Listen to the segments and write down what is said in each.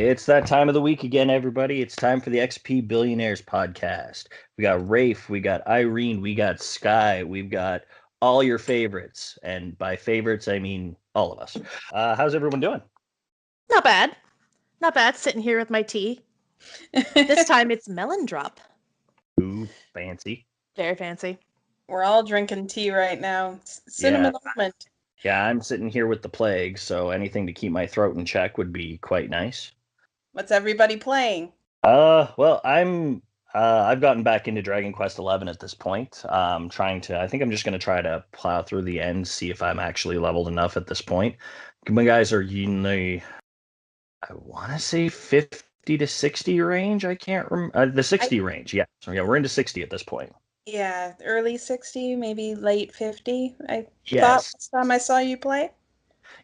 It's that time of the week again, everybody. It's time for the XP Billionaires podcast. We got Rafe, we got Irene, we got Sky, we've got all your favorites. And by favorites, I mean all of us. How's everyone doing? Not bad. Not bad. Sitting here with my tea. This time it's melon drop. Ooh, fancy. Very fancy. We're all drinking tea right now. Cinnamon almond. Yeah, I'm sitting here with the plague, so anything to keep my throat in check would be quite nice. What's everybody playing? Well, I've gotten back into Dragon Quest XI at this point. I think I'm just going to try to plow through the end, see if I'm actually leveled enough at this point. My guys are in the, I want to say 50 to 60 range. I can't remember. The 60 range, yeah. So yeah, we're into 60 at this point. Yeah, early 60, maybe late 50. I Yes. thought last time I saw you play.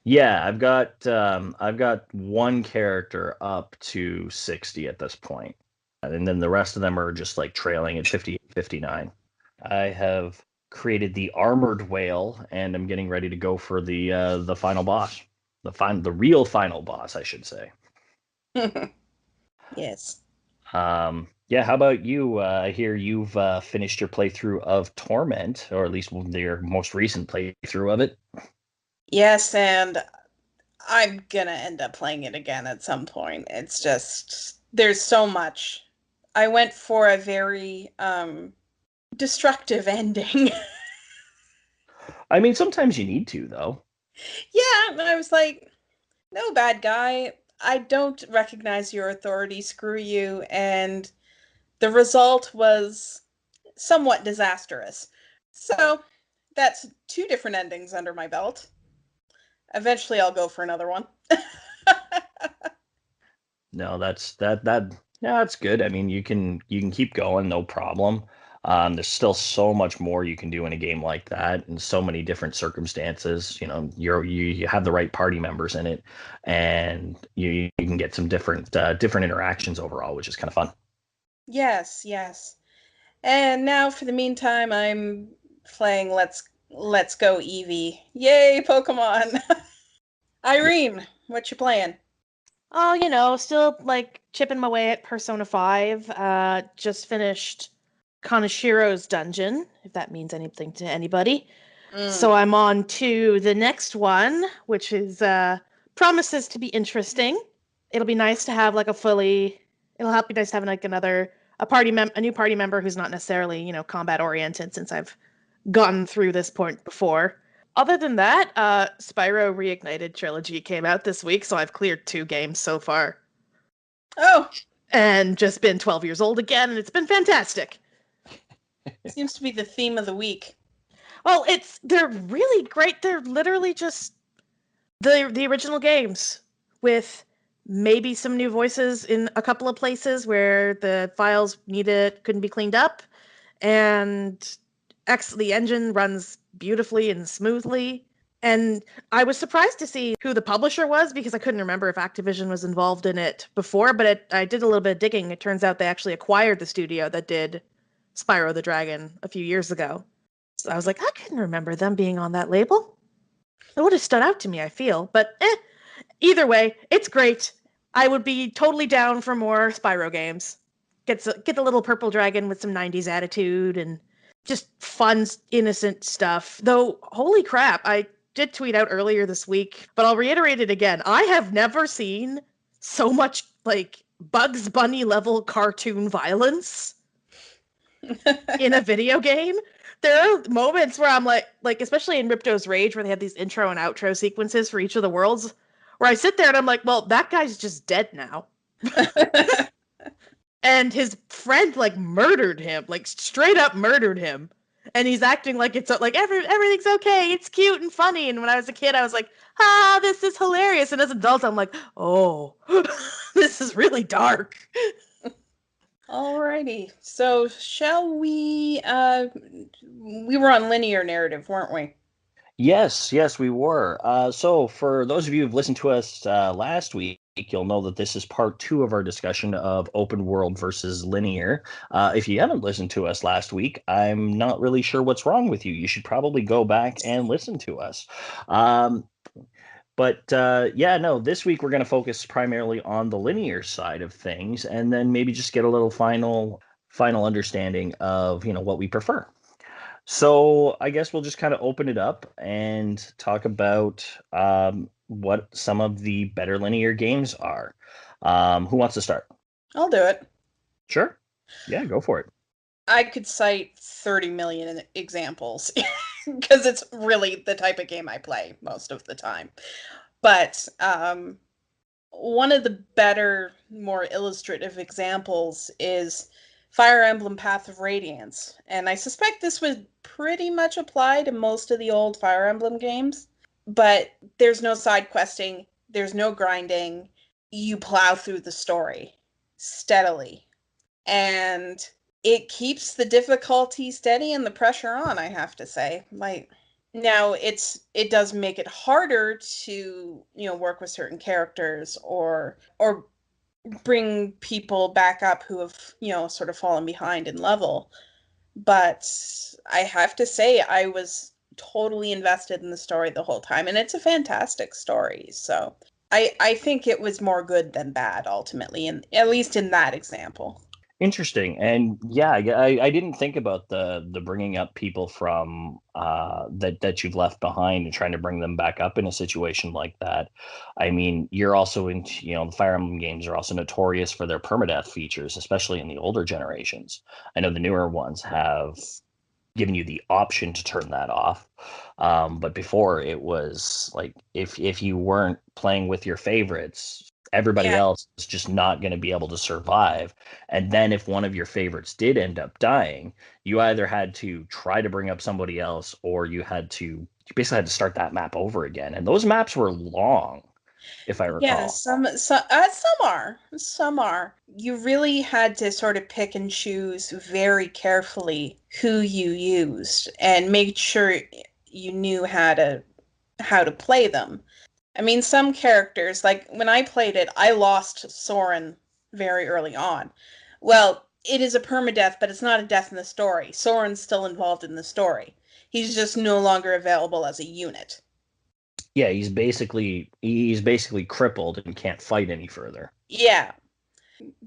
Yeah, I've got one character up to 60 at this point. And then the rest of them are just like trailing at 50, 59. I have created the Armored Whale, and I'm getting ready to go for the final boss. The real final boss, I should say. Yes. Yeah, how about you? I hear you've finished your playthrough of Torment, or at least your most recent playthrough of it. Yes, and I'm gonna end up playing it again at some point. It's just, there's so much. I went for a very destructive ending. I mean, sometimes you need to, though. Yeah, I was like, no, bad guy. I don't recognize your authority. Screw you. And the result was somewhat disastrous. So that's 2 different endings under my belt. Eventually I'll go for another one. No, that's good. I mean, you can keep going, no problem. There's still so much more you can do in a game like that, and so many different circumstances. You know, you have the right party members in it, and you can get some different interactions overall, which is kind of fun. Yes. And now for the meantime, I'm playing Let's Go Eevee. Yay, Pokemon! Irene, what you playing? Oh, still like chipping my way at Persona 5. Just finished Kanashiro's dungeon, if that means anything to anybody. So I'm on to the next one, which is promises to be interesting. It'll be nice to have like it'll help be nice to have like a new party member who's not necessarily, combat oriented, since I've gotten through this point before. Other than that, Spyro Reignited Trilogy came out this week, so I've cleared 2 games so far. Oh! And just been 12 years old again, and it's been fantastic. Seems to be the theme of the week. Well, they're really great. They're literally just the original games, with maybe some new voices in a couple of places where the files couldn't be cleaned up, and the engine runs beautifully and smoothly. And I was surprised to see who the publisher was, because I couldn't remember if Activision was involved in it before, but I did a little bit of digging. It turns out they actually acquired the studio that did Spyro the Dragon a few years ago. So I was like, I couldn't remember them being on that label. It would have stood out to me, I feel. But either way, it's great. I would be totally down for more Spyro games. Get the little purple dragon with some 90s attitude and just fun, innocent stuff. Though, holy crap, I did tweet out earlier this week, but I'll reiterate it again. I have never seen so much like Bugs Bunny level cartoon violence in a video game. There are moments where I'm like especially in Ripto's Rage, where they have these intro and outro sequences for each of the worlds, where I sit there and I'm like, well, that guy's just dead now. And his friend murdered him, straight up murdered him. And he's acting like it's like everything's okay, it's cute and funny. And when I was a kid, I was like, this is hilarious. And as an adult, I'm like, oh, this is really dark. Alrighty. So shall we were on linear narrative, weren't we? Yes, we were. So for those of you who've listened to us last week, you'll know that this is part 2 of our discussion of open world versus linear. If you haven't listened to us last week, I'm not really sure what's wrong with you. You should probably go back and listen to us. But yeah, no, this week we're going to focus primarily on the linear side of things, and then maybe just get a little final understanding of what we prefer. So I guess we'll just kind of open it up and talk about what some of the better linear games are. Who wants to start? I'll do it. Sure. Yeah, go for it. I could cite 30 million examples because it's really the type of game I play most of the time. But one of the better, more illustrative examples is Fire Emblem Path of Radiance. And I suspect this would pretty much apply to most of the old Fire Emblem games. But there's no side questing, there's no grinding. You plow through the story steadily. And it keeps the difficulty steady and the pressure on, I have to say. Like, now it does make it harder to work with certain characters or bring people back up who have sort of fallen behind in level, but I have to say I was totally invested in the story the whole time, and it's a fantastic story. So I think it was more good than bad ultimately, and at least in that example. Interesting. And yeah, I didn't think about the bringing up people from that you've left behind and trying to bring them back up in a situation like that. I mean, you're also in, the Fire Emblem games are also notorious for their permadeath features, especially in the older generations. I know the newer ones have given you the option to turn that off. But before it was like if you weren't playing with your favorites, everybody Yeah. else is just not going to be able to survive. And then if one of your favorites did end up dying, you either had to try to bring up somebody else or you basically had to start that map over again. And those maps were long, if I Yeah, recall. some are. You really had to sort of pick and choose very carefully who you used and make sure you knew how to play them. I mean, some characters, like when I played it, I lost Soren very early on. Well, it is a permadeath, but it's not a death in the story. Soren's still involved in the story. He's just no longer available as a unit. Yeah, he's basically crippled and can't fight any further. Yeah,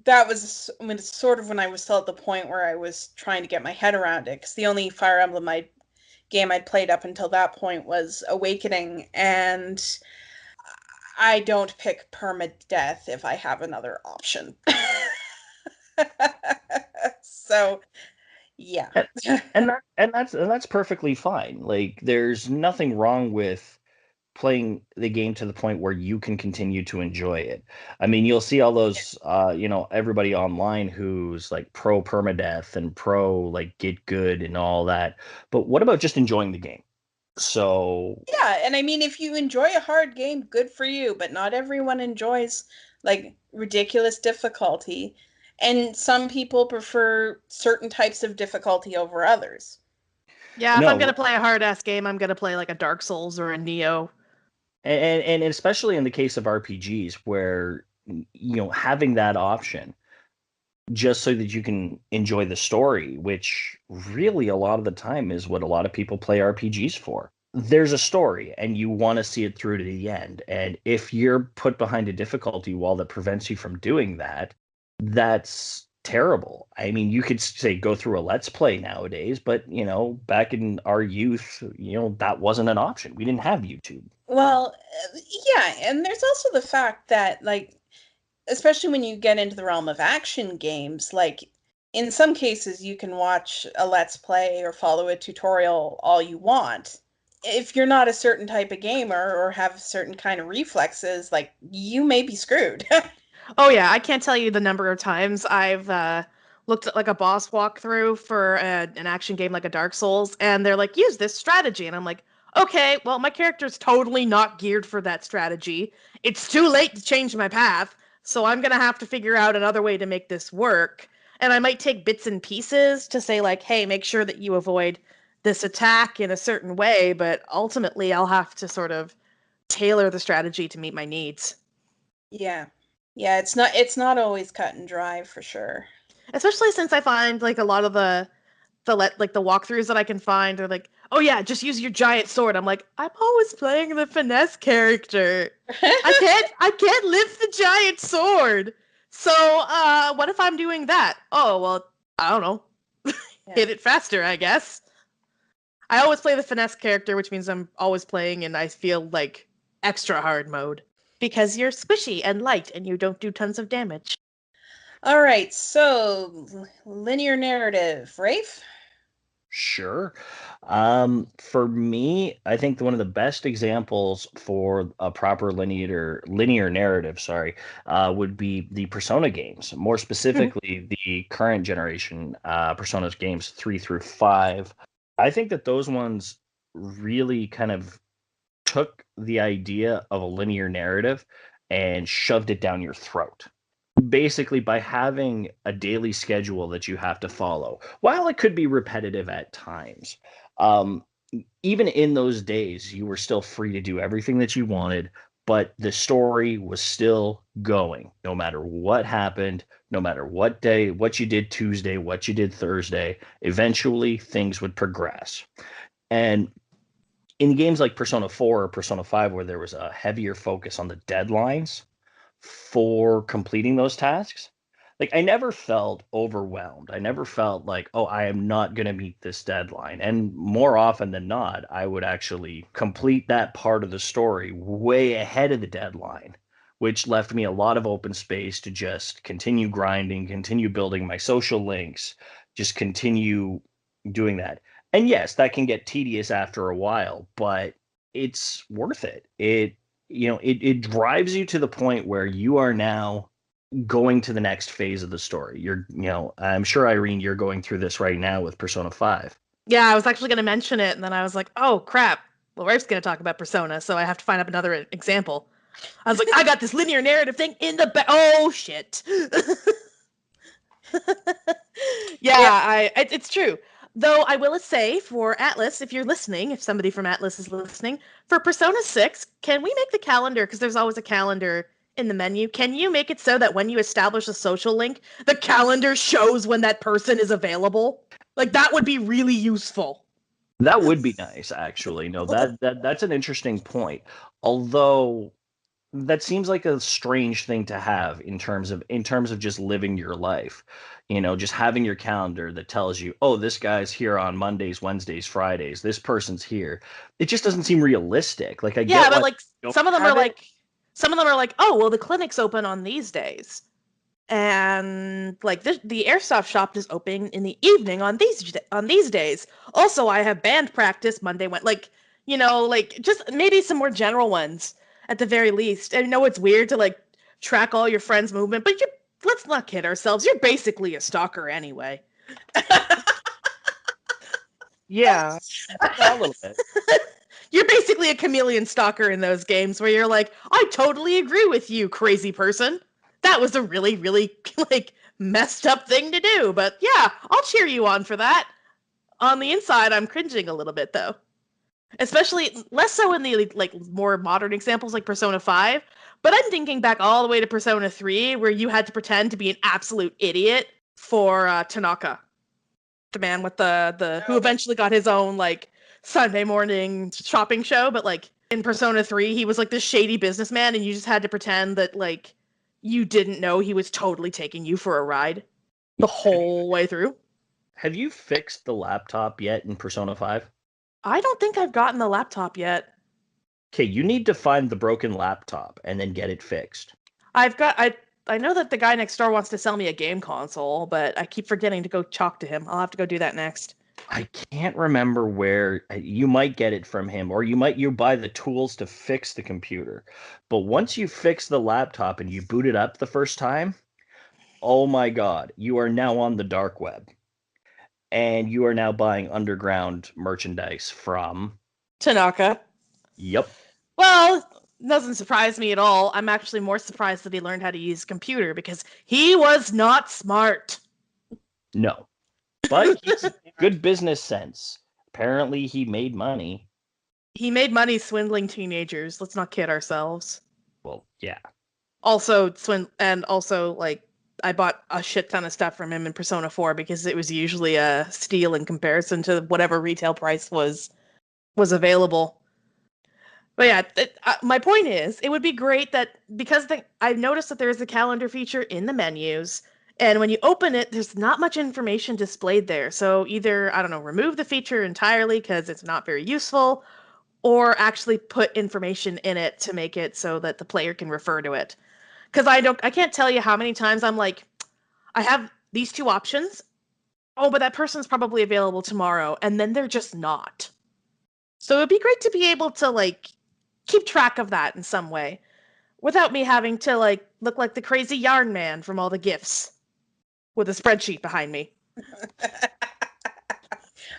that was sort of when I was still at the point where I was trying to get my head around it. Because the only Fire Emblem game I'd played up until that point was Awakening, and I don't pick permadeath if I have another option. So, yeah. And, and that's perfectly fine. Like there's nothing wrong with playing the game to the point where you can continue to enjoy it. I mean, you'll see all those everybody online who's like pro permadeath and pro like get good and all that. But what about just enjoying the game? So Yeah, and I mean, if you enjoy a hard game, good for you, but not everyone enjoys like ridiculous difficulty, and some people prefer certain types of difficulty over others. Yeah, if I'm no, gonna play a hard ass game, I'm gonna play like a Dark Souls or a Neo. and especially in the case of RPGs where having that option just so that you can enjoy the story, which really a lot of the time is what a lot of people play RPGs for. There's a story and you want to see it through to the end. And if you're put behind a difficulty wall that prevents you from doing that, that's terrible. I mean, you could say go through a let's play nowadays, but back in our youth, that wasn't an option. We didn't have YouTube. Well, yeah, and there's also the fact that, like, especially when you get into the realm of action games, like, in some cases you can watch a let's play or follow a tutorial all you want. If you're not a certain type of gamer or have certain kind of reflexes, like, you may be screwed. Oh yeah, I can't tell you the number of times I've looked at like a boss walkthrough for an action game like a Dark Souls, and they're like, use this strategy, and I'm like, okay, well my character's totally not geared for that strategy. It's too late to change my path, so I'm gonna have to figure out another way to make this work. And I might take bits and pieces to say like, hey, make sure that you avoid this attack in a certain way, but ultimately I'll have to sort of tailor the strategy to meet my needs. Yeah. Yeah, it's not always cut and dry for sure. Especially since I find like a lot of the like the walkthroughs that I can find are like, oh yeah, just use your giant sword. I'm like, I'm always playing the finesse character. I can't lift the giant sword. So, what if I'm doing that? Oh, well, I don't know. Hit it faster, I guess. I always play the finesse character, which means I'm always playing in, I feel like, extra hard mode. Because you're squishy and light and you don't do tons of damage. All right, so linear narrative, Rafe? Sure. For me, I think one of the best examples for a proper linear narrative, sorry, would be the Persona games. More specifically, the current generation Persona games 3 through 5. I think that those ones really kind of took the idea of a linear narrative and shoved it down your throat. Basically, by having a daily schedule that you have to follow, while it could be repetitive at times, um, even in those days, you were still free to do everything that you wanted, but the story was still going no matter what happened, no matter what day, what you did Tuesday, what you did Thursday. Eventually, things would progress. And in games like Persona 4 or Persona 5, where there was a heavier focus on the deadlines for completing those tasks, like I never felt overwhelmed. I never felt like, oh, I am not going to meet this deadline. And more often than not, I would actually complete that part of the story way ahead of the deadline, which left me a lot of open space to just continue grinding, continue building my social links, just continue doing that. And yes, that can get tedious after a while, but it's worth it. It drives you to the point where you are now going to the next phase of the story. I'm sure, Irene, you're going through this right now with Persona 5. Yeah, I was actually going to mention it, and then I was like, oh, crap. Well, Rafe's going to talk about Persona, so I have to find up another example. I was like, I got this linear narrative thing in the back. Oh, shit. It's true. Though I will say for Atlas, if you're listening, if somebody from Atlas is listening, for Persona 6, can we make the calendar, because there's always a calendar in the menu, can you make it so that when you establish a social link, the calendar shows when that person is available? Like, that would be really useful. That would be nice, actually. No, that's an interesting point. Although that seems like a strange thing to have in terms of just living your life. Just having your calendar that tells you, oh, this guy's here on Mondays, Wednesdays, Fridays. This person's here. It just doesn't seem realistic. Like I Yeah, get but why like you don't some of them are have it. like some of them are like, oh, well, the clinic's open on these days. And like the airsoft shop is open in the evening on these days. Also, I have band practice Monday, like like just maybe some more general ones at the very least. I know it's weird to like track all your friends' movement, but let's not kid ourselves. You're basically a stalker anyway. Yeah, a little bit. You're basically a chameleon stalker in those games where you're like, I totally agree with you, crazy person. That was a really, really like messed up thing to do, but yeah, I'll cheer you on for that. On the inside, I'm cringing a little bit though. Especially less so in the like more modern examples like Persona 5, but I'm thinking back all the way to Persona 3 where you had to pretend to be an absolute idiot for Tanaka, the man with the who eventually got his own like Sunday morning shopping show, but like in Persona 3, he was like this shady businessman and you just had to pretend that like you didn't know he was totally taking you for a ride the whole way through. Have you fixed the laptop yet in Persona 5? I don't think I've gotten the laptop yet. Okay, you need to find the broken laptop and then get it fixed. I know that the guy next door wants to sell me a game console, but I keep forgetting to go talk to him. I'll have to go do that next. I can't remember where you might get it from him, or you buy the tools to fix the computer. But once you fix the laptop and you boot it up the first time, oh my God, you are now on the dark web. And you are now buying underground merchandise from. Tanaka. Yep. Well, doesn't surprise me at all. I'm actually more surprised that he learned how to use a computer because he was not smart. No. But he's good business sense. Apparently he made money. He made money swindling teenagers. Let's not kid ourselves. Well, yeah. Also, like I bought a shit ton of stuff from him in Persona 4 because it was usually a steal in comparison to whatever retail price was available. But yeah, my point is, it would be great that because I've noticed that there is a calendar feature in the menus, and when you open it, there's not much information displayed there. So either, I don't know, remove the feature entirely because it's not very useful, or actually put information in it to make it so that the player can refer to it. Because I can't tell you how many times I'm like, I have these two options. Oh, but that person's probably available tomorrow, and then they're just not. So it'd be great to be able to like keep track of that in some way without me having to like look like the crazy yarn man from all the gifts with a spreadsheet behind me.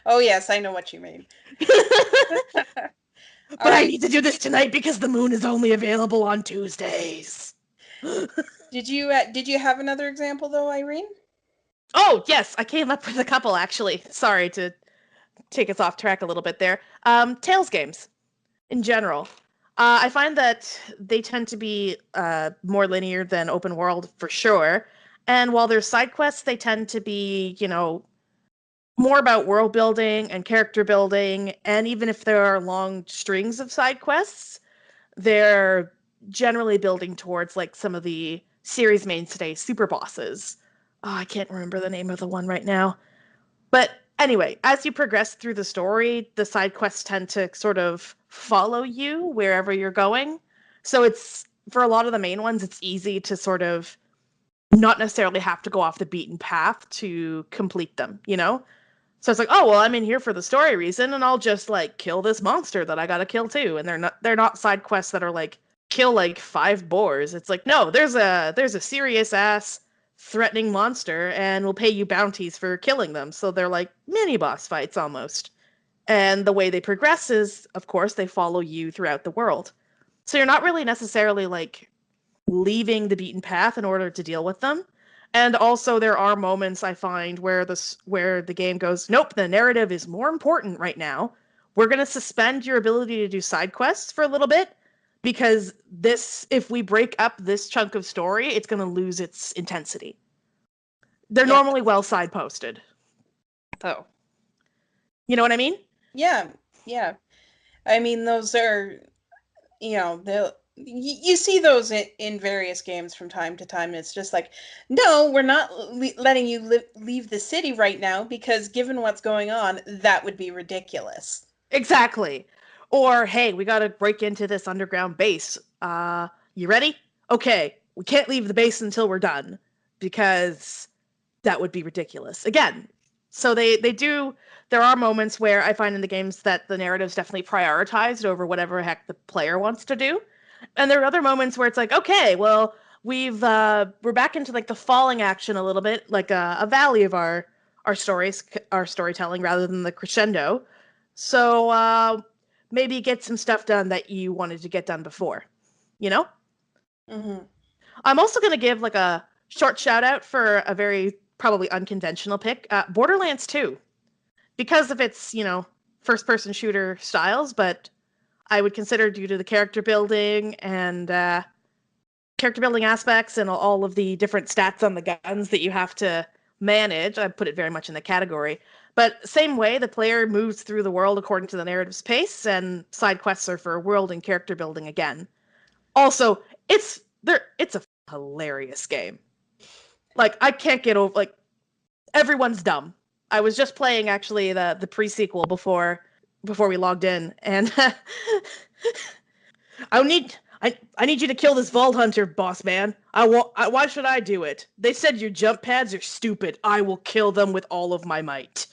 Oh yes, I know what you mean. But I need to do this tonight because the moon is only available on Tuesdays. Did you have another example though, Irene? Oh yes, I came up with a couple actually. Sorry to take us off track a little bit there. Tales games in general. I find that they tend to be more linear than open world for sure. And while there's side quests, they tend to be, more about world building and character building. And even if there are long strings of side quests, they're generally building towards like some of the series mainstay super bosses. Oh, I can't remember the name of the one right now. But anyway, as you progress through the story, the side quests tend to sort of follow you wherever you're going. So it's for a lot of the main ones, it's easy to sort of not necessarily have to go off the beaten path to complete them, So it's like, oh well, I'm in here for the story reason, and I'll just like kill this monster that I gotta kill too. And they're not side quests that are like kill like 5 boars. It's like, no, there's a serious ass threatening monster, and we'll pay you bounties for killing them. So they're like mini boss fights almost. And the way they progress is, of course, they follow you throughout the world. So you're not really necessarily like leaving the beaten path in order to deal with them. And also there are moments I find where the game goes, nope, the narrative is more important right now. We're going to suspend your ability to do side quests for a little bit because if we break up this chunk of story, it's going to lose its intensity. They're normally well side posted. Oh. You know what I mean? Yeah. I mean, those are, you see those in various games from time to time. It's just like, no, we're not letting you leave the city right now because given what's going on, that would be ridiculous. Exactly. Or, hey, we got to break into this underground base. You ready? Okay, we can't leave the base until we're done because that would be ridiculous. Again, so there are moments where I find in the games that the narrative's definitely prioritized over whatever heck the player wants to do. And there are other moments where it's like, okay, well, we're back into like the falling action a little bit, like a valley of our storytelling rather than the crescendo. So maybe get some stuff done that you wanted to get done before, you know? Mm-hmm. I'm also going to give like a short shout out for a very probably unconventional pick, Borderlands 2, because of its, first person shooter styles, but I would consider due to the character building and character building aspects and all of the different stats on the guns that you have to manage, I put it very much in the category. But same way, the player moves through the world according to the narrative's pace, and side quests are for world and character building again. Also, it's a hilarious game. Like, I can't get over, like, everyone's dumb. I was just playing actually the pre-sequel before we logged in, and I need you to kill this Vault Hunter, boss man. Why should I do it? They said your jump pads are stupid. I will kill them with all of my might.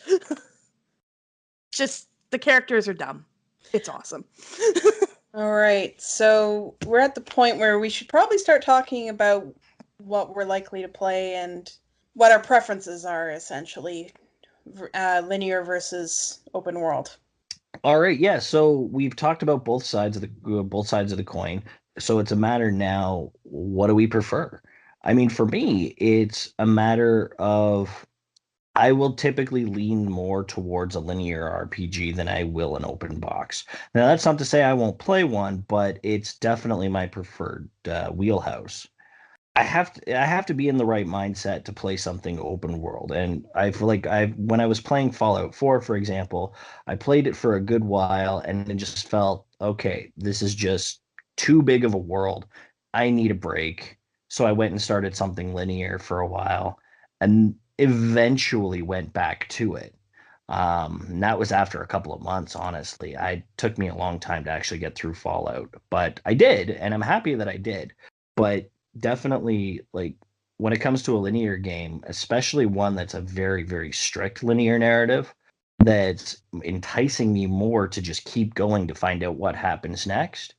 Just the characters are dumb. It's awesome. All right, so we're at the point where we should probably start talking about what we're likely to play and what our preferences are, essentially, linear versus open world. All right, yeah. So we've talked about both sides of the coin. So it's a matter now, what do we prefer? I mean, for me, it's a matter of I will typically lean more towards a linear RPG than I will an open box. Now, that's not to say I won't play one, but it's definitely my preferred wheelhouse. I have to be in the right mindset to play something open world. And I feel like I when I was playing Fallout 4, for example, I played it for a good while and it just felt, okay, this is just too big of a world. I need a break. So I went and started something linear for a while and eventually went back to it. And that was after a couple of months, honestly. I took me a long time to actually get through Fallout, but I did, and I'm happy that I did. But definitely, like, when it comes to a linear game, especially one that's a very, very strict linear narrative, that's enticing me more to just keep going to find out what happens next.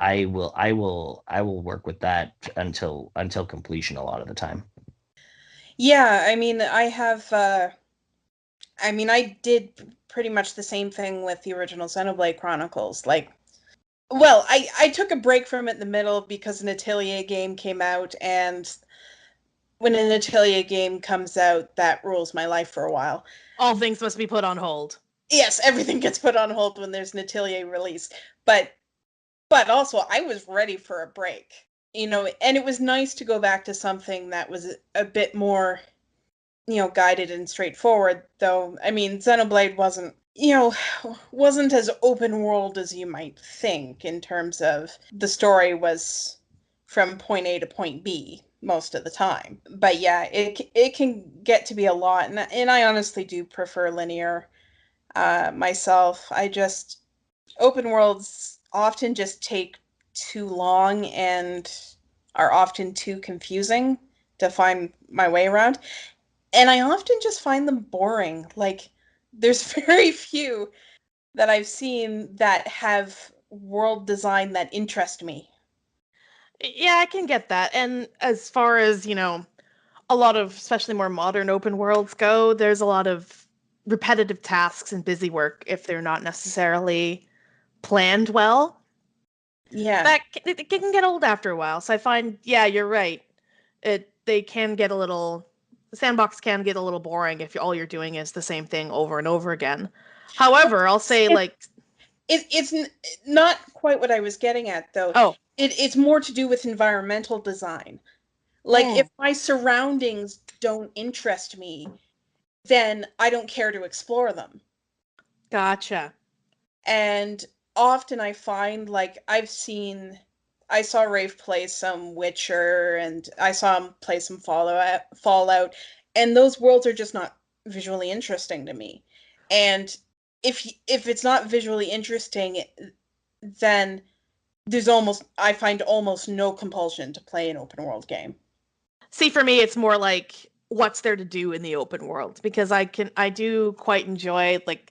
I will work with that until completion a lot of the time. Yeah, I mean, I did pretty much the same thing with the original Xenoblade Chronicles. Like, well, I took a break from it in the middle because an Atelier game came out, and when an Atelier game comes out, that rules my life for a while. All things must be put on hold. Yes, everything gets put on hold when there's an Atelier release. But also I was ready for a break. And it was nice to go back to something that was a bit more, guided and straightforward, though. I mean, Xenoblade wasn't as open world as you might think, in terms of the story was from point A to point B most of the time. But yeah, it can get to be a lot, and I honestly do prefer linear myself. Open worlds often just take too long and are often too confusing to find my way around. And I often just find them boring. Like, there's very few that I've seen that have world design that interest me. Yeah, I can get that. And as far as, a lot of especially more modern open worlds go, there's a lot of repetitive tasks and busy work if they're not necessarily planned well. Yeah. It can get old after a while. So I find, yeah, you're right. They can get a little the sandbox can get a little boring if all you're doing is the same thing over and over again. Well, However, I'll say it, like, it's not quite what I was getting at, though. oh, It's more to do with environmental design. Like, if mm, my surroundings don't interest me, then I don't care to explore them. gotcha. And often I find, like, I saw Rafe play some Witcher, and I saw him play some Fallout, and those worlds are just not visually interesting to me. And if it's not visually interesting, then I find almost no compulsion to play an open world game. See, for me, it's more like what's there to do in the open world because I do quite enjoy like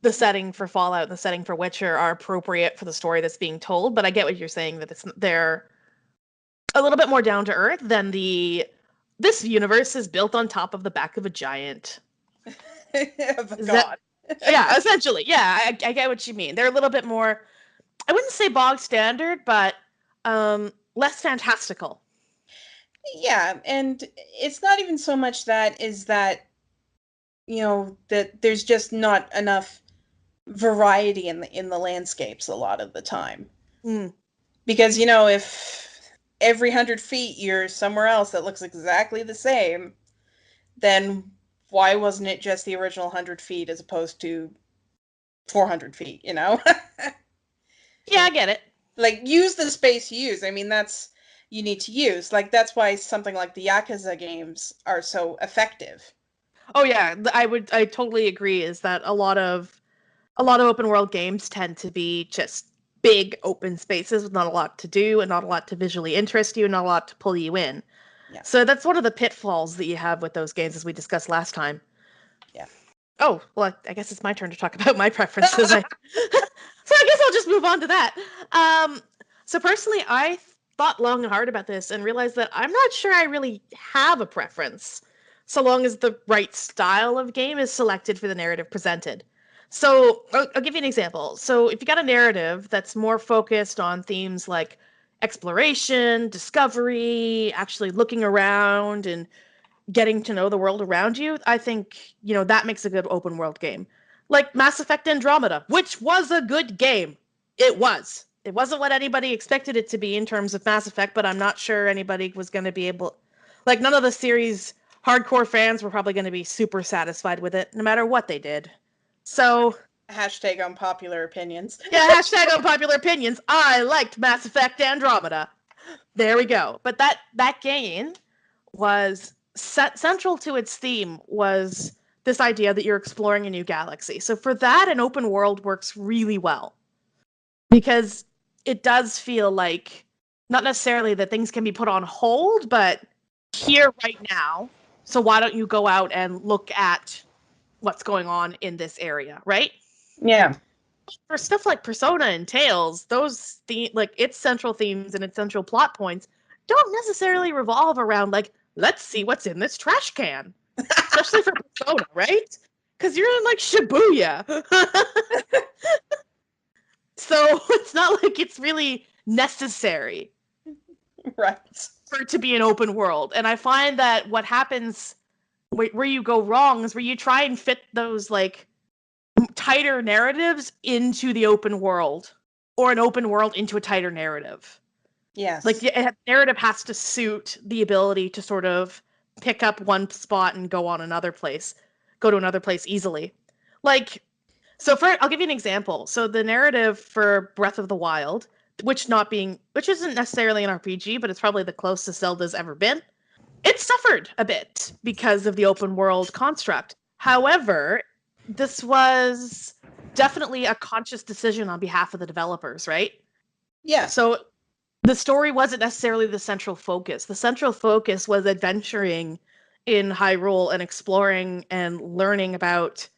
the setting for Fallout and the setting for Witcher are appropriate for the story that's being told. But I get what you're saying that they're a little bit more down to earth than this universe is built on top of the back of a giant. Of a Is that god. yeah, essentially. Yeah, I get what you mean. They're a little bit more I wouldn't say bog standard, but less fantastical. Yeah, and it's not even so much that is that, that there's just not enough variety in the landscapes a lot of the time. Mm. Because, if every 100 feet you're somewhere else that looks exactly the same, then why wasn't it just the original 100 feet as opposed to 400 feet? Yeah, I get it. Like, use the space you use. I mean, you need to use. Like, that's why something like the Yakuza games are so effective. Oh yeah, I totally agree is that a lot of open world games tend to be just big open spaces with not a lot to do and not a lot to visually interest you and not a lot to pull you in. Yeah. So that's one of the pitfalls that you have with those games as we discussed last time. Yeah. Oh, well, I guess it's my turn to talk about my preferences. So I guess I'll just move on to that. Um, so personally, I thought long and hard about this and realized that I'm not sure I really have a preference, so long as the right style of game is selected for the narrative presented. So I'll give you an example. So if you got a narrative that's more focused on themes like exploration, discovery, actually looking around and getting to know the world around you, I think, that makes a good open world game. Like Mass Effect Andromeda, which was a good game. It was. It wasn't what anybody expected it to be in terms of Mass Effect, but I'm not sure anybody was going to be able... Like, none of the series hardcore fans were probably going to be super satisfied with it, no matter what they did. So... Hashtag unpopular opinions. Yeah, hashtag unpopular opinions. I liked Mass Effect Andromeda. There we go. But that game was central to its theme was this idea that you're exploring a new galaxy. So for that, an open world works really well. Because it does feel like, not necessarily that things can be put on hold, but here right now. So why don't you go out and look at what's going on in this area, right? Yeah. For stuff like Persona and Tales, those like its central themes and its central plot points don't necessarily revolve around like, let's see what's in this trash can. Especially for Persona, right? Because you're in like Shibuya. So it's not like it's really necessary. Right. For it to be an open world. And I find that what happens where you go wrong is where you try and fit those like tighter narratives into the open world, or an open world into a tighter narrative. Yes. Like the narrative has to suit the ability to sort of pick up one spot and go to another place easily. Like, so I'll give you an example. So the narrative for Breath of the Wild, which isn't necessarily an RPG, but it's probably the closest Zelda's ever been, it suffered a bit because of the open world construct. However, this was definitely a conscious decision on behalf of the developers, right? Yeah. So the story wasn't necessarily the central focus. The central focus was adventuring in Hyrule and exploring and learning about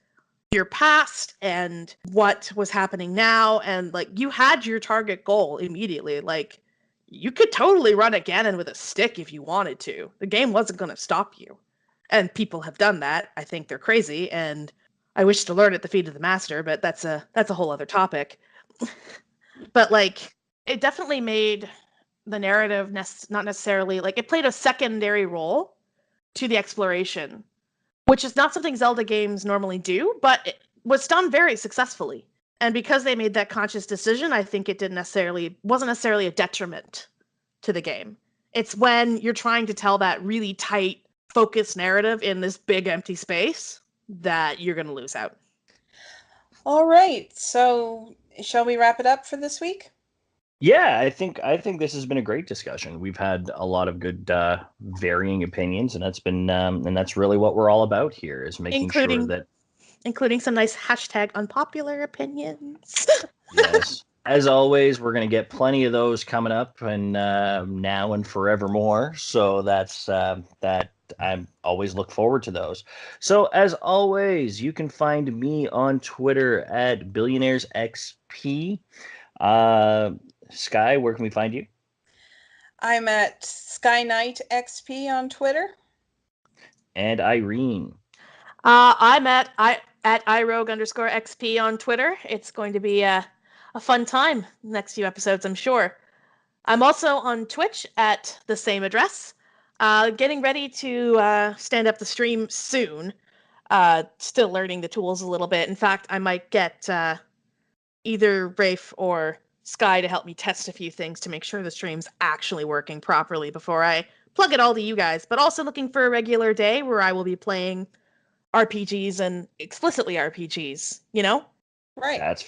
your past and what was happening now. And like, you had your target goal immediately. Like, you could totally run a Ganon with a stick if you wanted to. The game wasn't going to stop you. And people have done that. I think they're crazy, and I wish to learn at the feet of the master, but that's a whole other topic. But like, it definitely made the narrative not necessarily like, it played a secondary role to the exploration, which is not something Zelda games normally do, but it was done very successfully. And because they made that conscious decision, I think it wasn't necessarily a detriment to the game. It's when you're trying to tell that really tight, focused narrative in this big empty space that you're going to lose out. All right. So, shall we wrap it up for this week? Yeah, I think this has been a great discussion. We've had a lot of good varying opinions, and that's really what we're all about here, is making sure that, including some nice hashtag unpopular opinions. yes, as always, we're going to get plenty of those coming up, and now and forevermore. So that's that. I always look forward to those. So as always, you can find me on Twitter at BillionairesXP. Sky, where can we find you? I'm at SkyKnightXP on Twitter. And Irene. I'm at iRogue_XP on Twitter. It's going to be a fun time next few episodes, I'm sure. I'm also on Twitch at the same address. Getting ready to stand up the stream soon. Still learning the tools a little bit. In fact, I might get either Rafe or Sky to help me test a few things to make sure the stream's actually working properly before I plug it all to you guys. But also looking for a regular day where I will be playing RPGs and explicitly RPGs, you know? Right. That's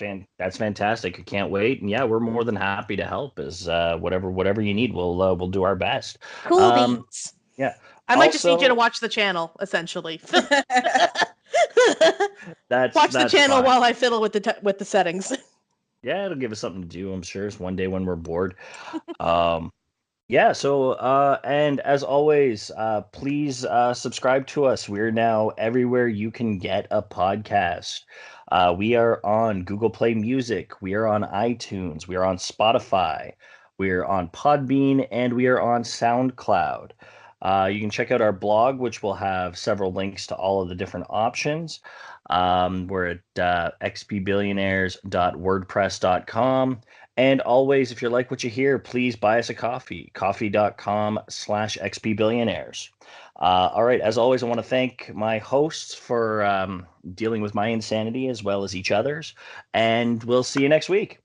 fantastic. I can't wait. And yeah, we're more than happy to help. Is whatever you need, we'll do our best. Cool beans. Yeah. I might just need you to watch the channel, essentially. Watch the channel fine. while I fiddle with the settings. Yeah, it'll give us something to do, I'm sure. It's one day when we're bored. Yeah, so and as always, please subscribe to us. We're now everywhere you can get a podcast. We are on Google Play Music. We are on iTunes. We are on Spotify. We are on Podbean, and we are on SoundCloud. You can check out our blog, which will have several links to all of the different options. We're at xpbillionaires.wordpress.com. And always, if you like what you hear, please buy us a coffee, coffee.com/xpbillionaires. All right. As always, I want to thank my hosts for dealing with my insanity as well as each other's. And we'll see you next week.